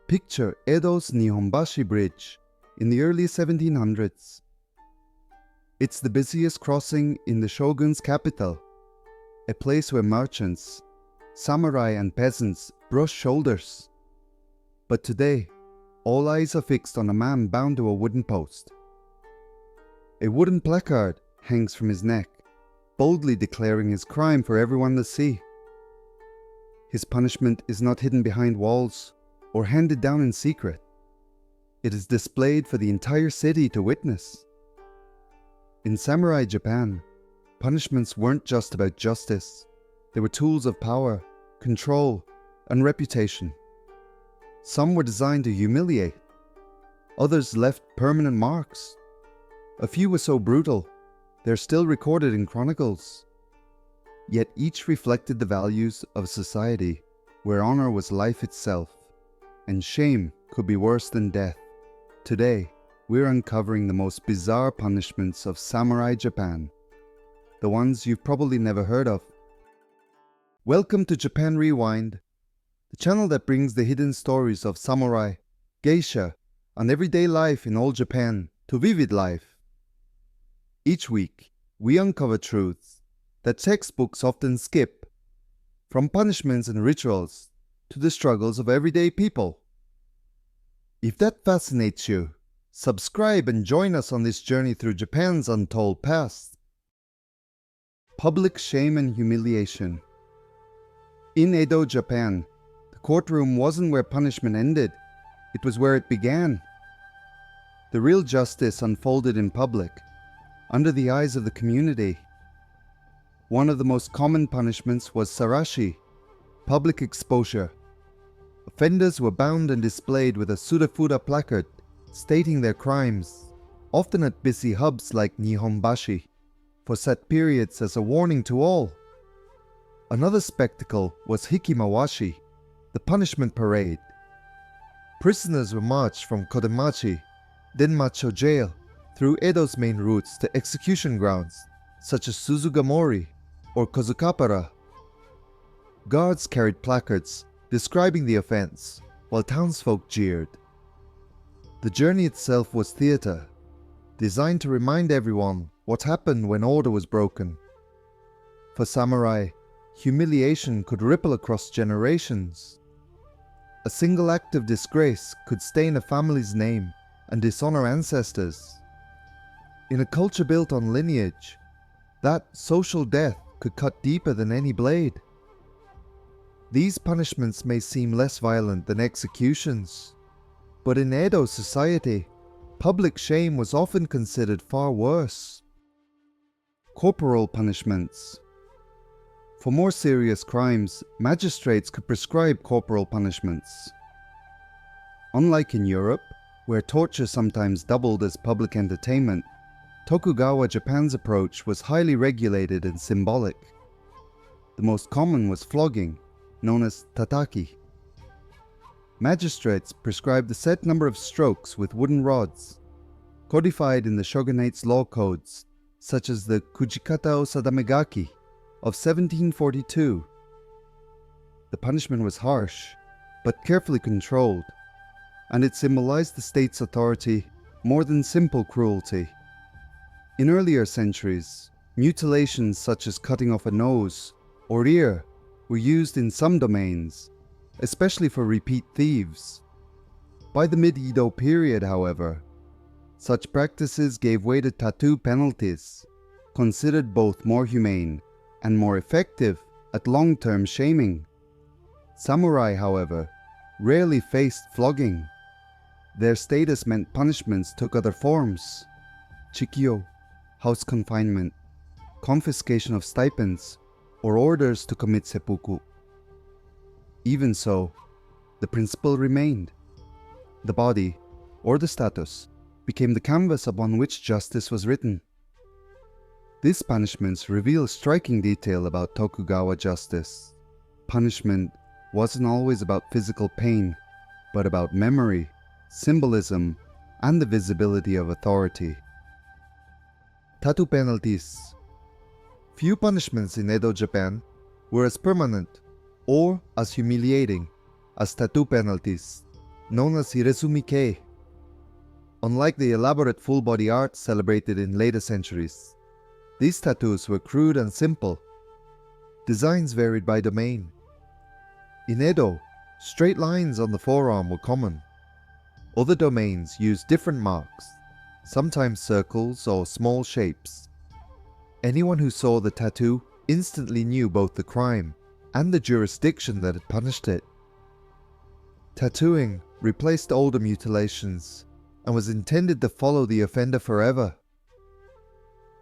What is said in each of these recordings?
Picture Edo's Nihonbashi Bridge in the early 1700s. It's the busiest crossing in the shogun's capital, a place where merchants, samurai and peasants brush shoulders. But today, all eyes are fixed on a man bound to a wooden post. A wooden placard hangs from his neck, boldly declaring his crime for everyone to see. His punishment is not hidden behind walls or handed down in secret. It is displayed for the entire city to witness. In samurai Japan, punishments weren't just about justice. They were tools of power, control, and reputation. Some were designed to humiliate. Others left permanent marks. A few were so brutal, they're still recorded in chronicles. Yet each reflected the values of a society where honor was life itself, and shame could be worse than death. Today, we're uncovering the most bizarre punishments of samurai Japan, the ones you've probably never heard of. Welcome to Japan Rewind, the channel that brings the hidden stories of samurai, geisha, and everyday life in old Japan to vivid life. Each week, we uncover truths that textbooks often skip, from punishments and rituals to the struggles of everyday people. If that fascinates you, subscribe and join us on this journey through Japan's untold past. Public shame and humiliation. In Edo, Japan, the courtroom wasn't where punishment ended, it was where it began. The real justice unfolded in public, under the eyes of the community. One of the most common punishments was sarashi, public exposure. Offenders were bound and displayed with a surefura placard stating their crimes, often at busy hubs like Nihonbashi, for set periods as a warning to all. Another spectacle was hikimawashi, the punishment parade. Prisoners were marched from Kodemachi, Denmacho jail, through Edo's main routes to execution grounds such as Suzugamori or Kozukapara. Guards carried placards describing the offense, while townsfolk jeered. The journey itself was theater, designed to remind everyone what happened when order was broken. For samurai, humiliation could ripple across generations. A single act of disgrace could stain a family's name and dishonor ancestors. In a culture built on lineage, that social death could cut deeper than any blade. These punishments may seem less violent than executions, but in Edo society, public shame was often considered far worse. Corporal punishments. For more serious crimes, magistrates could prescribe corporal punishments. Unlike in Europe, where torture sometimes doubled as public entertainment, Tokugawa Japan's approach was highly regulated and symbolic. The most common was flogging, known as tataki. Magistrates prescribed a set number of strokes with wooden rods, codified in the shogunate's law codes, such as the Kujikata o Sadamegaki of 1742. The punishment was harsh, but carefully controlled, and it symbolized the state's authority more than simple cruelty. In earlier centuries, mutilations such as cutting off a nose or ear were used in some domains, especially for repeat thieves. By the mid-Edo period, however, such practices gave way to tattoo penalties, considered both more humane and more effective at long-term shaming. Samurai, however, rarely faced flogging. Their status meant punishments took other forms: chikyo, house confinement, confiscation of stipends, or orders to commit seppuku. Even so, the principle remained. The body, or the status, became the canvas upon which justice was written. These punishments reveal a striking detail about Tokugawa justice. Punishment wasn't always about physical pain, but about memory, symbolism, and the visibility of authority. Tattoo penalties. Few punishments in Edo, Japan were as permanent or as humiliating as tattoo penalties. known as hirezumi-kei. Unlike the elaborate full-body art celebrated in later centuries, these tattoos were crude and simple. Designs varied by domain. In Edo, straight lines on the forearm were common. Other domains used different marks, sometimes circles or small shapes. Anyone who saw the tattoo instantly knew both the crime and the jurisdiction that had punished it. Tattooing replaced older mutilations and was intended to follow the offender forever.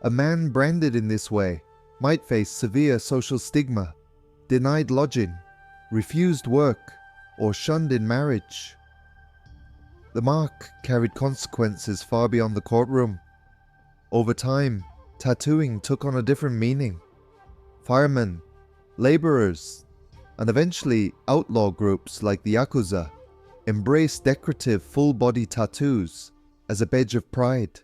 A man branded in this way might face severe social stigma, denied lodging, refused work, or shunned in marriage. The mark carried consequences far beyond the courtroom. Over time, tattooing took on a different meaning. Firemen, laborers, and eventually outlaw groups like the Yakuza embraced decorative full-body tattoos as a badge of pride.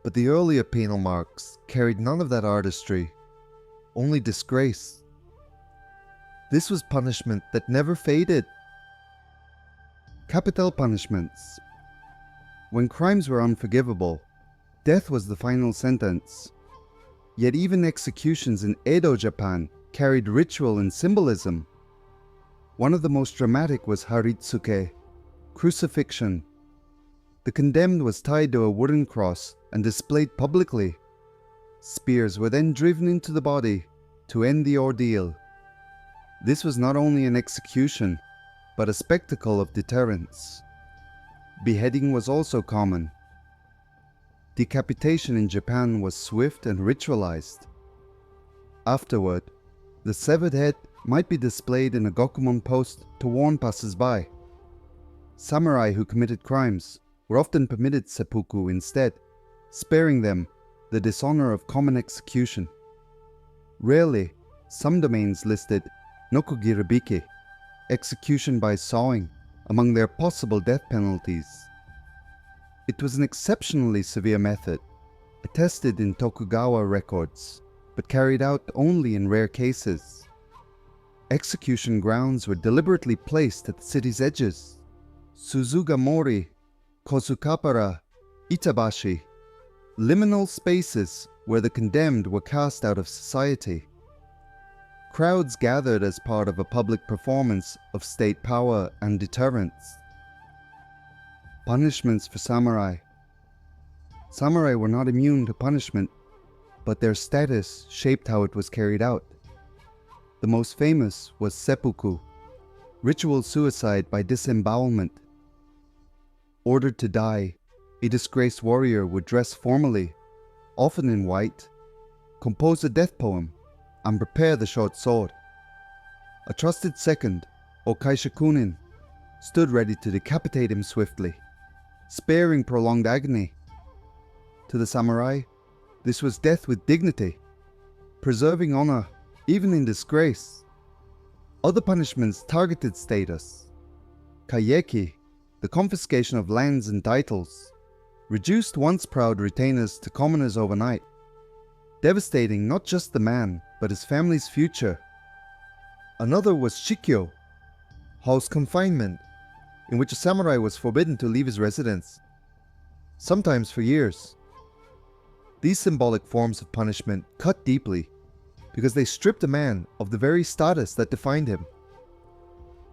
But the earlier penal marks carried none of that artistry, only disgrace. This was punishment that never faded. Capital punishments. When crimes were unforgivable, death was the final sentence. Yet even executions in Edo, Japan carried ritual and symbolism. One of the most dramatic was haritsuke, crucifixion. The condemned was tied to a wooden cross and displayed publicly. Spears were then driven into the body to end the ordeal. This was not only an execution, but a spectacle of deterrence. Beheading was also common. Decapitation in Japan was swift and ritualized. Afterward, the severed head might be displayed in a gokumon post to warn passers-by. Samurai who committed crimes were often permitted seppuku instead, sparing them the dishonor of common execution. Rarely, some domains listed nokogiribiki, execution by sawing, among their possible death penalties. It was an exceptionally severe method, attested in Tokugawa records, but carried out only in rare cases. Execution grounds were deliberately placed at the city's edges. Suzugamori, Kosukapara, Itabashi, liminal spaces where the condemned were cast out of society. Crowds gathered as part of a public performance of state power and deterrence. Punishments for samurai. Samurai were not immune to punishment, but their status shaped how it was carried out. The most famous was seppuku, ritual suicide by disembowelment. Ordered to die, a disgraced warrior would dress formally, often in white, compose a death poem, and prepare the short sword. A trusted second, or kaishakunin, stood ready to decapitate him swiftly, sparing prolonged agony. To the samurai, this was death with dignity, preserving honor even in disgrace. Other punishments targeted status. Kaiyeki, the confiscation of lands and titles, reduced once proud retainers to commoners overnight, devastating not just the man, but his family's future. Another was shikyo, house confinement, in which a samurai was forbidden to leave his residence, sometimes for years. These symbolic forms of punishment cut deeply because they stripped a man of the very status that defined him.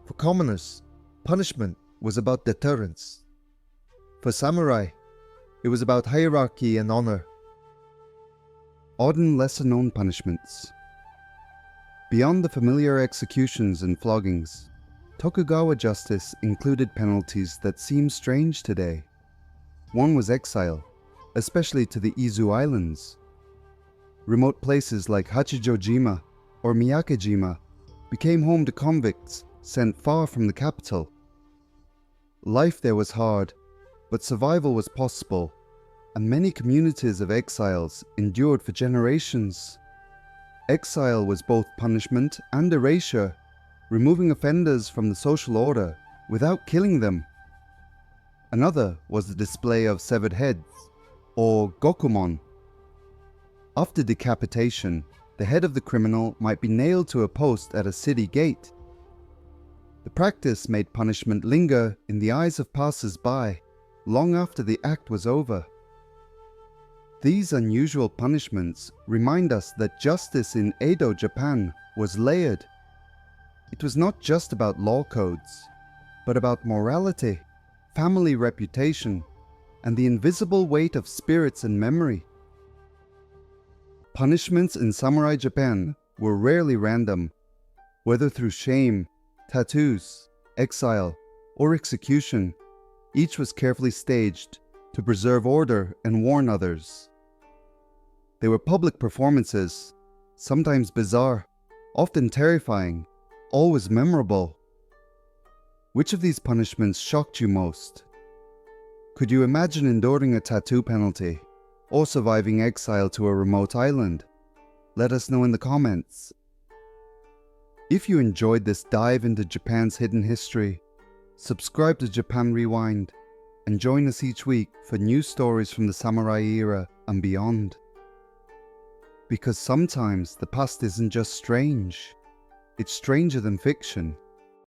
For commoners, punishment was about deterrence. For samurai, it was about hierarchy and honor. Odd and lesser-known punishments. Beyond the familiar executions and floggings, Tokugawa justice included penalties that seem strange today. One was exile, especially to the Izu Islands. Remote places like Hachijojima or Miyakejima became home to convicts sent far from the capital. Life there was hard, but survival was possible, and many communities of exiles endured for generations. Exile was both punishment and erasure, removing offenders from the social order without killing them. Another was the display of severed heads, or gokumon. After decapitation, the head of the criminal might be nailed to a post at a city gate. The practice made punishment linger in the eyes of passers-by long after the act was over. These unusual punishments remind us that justice in Edo, Japan was layered. It was not just about law codes, but about morality, family reputation, and the invisible weight of spirits and memory. Punishments in samurai Japan were rarely random, whether through shame, tattoos, exile, or execution. Each was carefully staged to preserve order and warn others. They were public performances, sometimes bizarre, often terrifying, always memorable. Which of these punishments shocked you most? Could you imagine enduring a tattoo penalty or surviving exile to a remote island? Let us know in the comments. If you enjoyed this dive into Japan's hidden history, subscribe to Japan Rewind and join us each week for new stories from the samurai era and beyond. Because sometimes the past isn't just strange, it's stranger than fiction.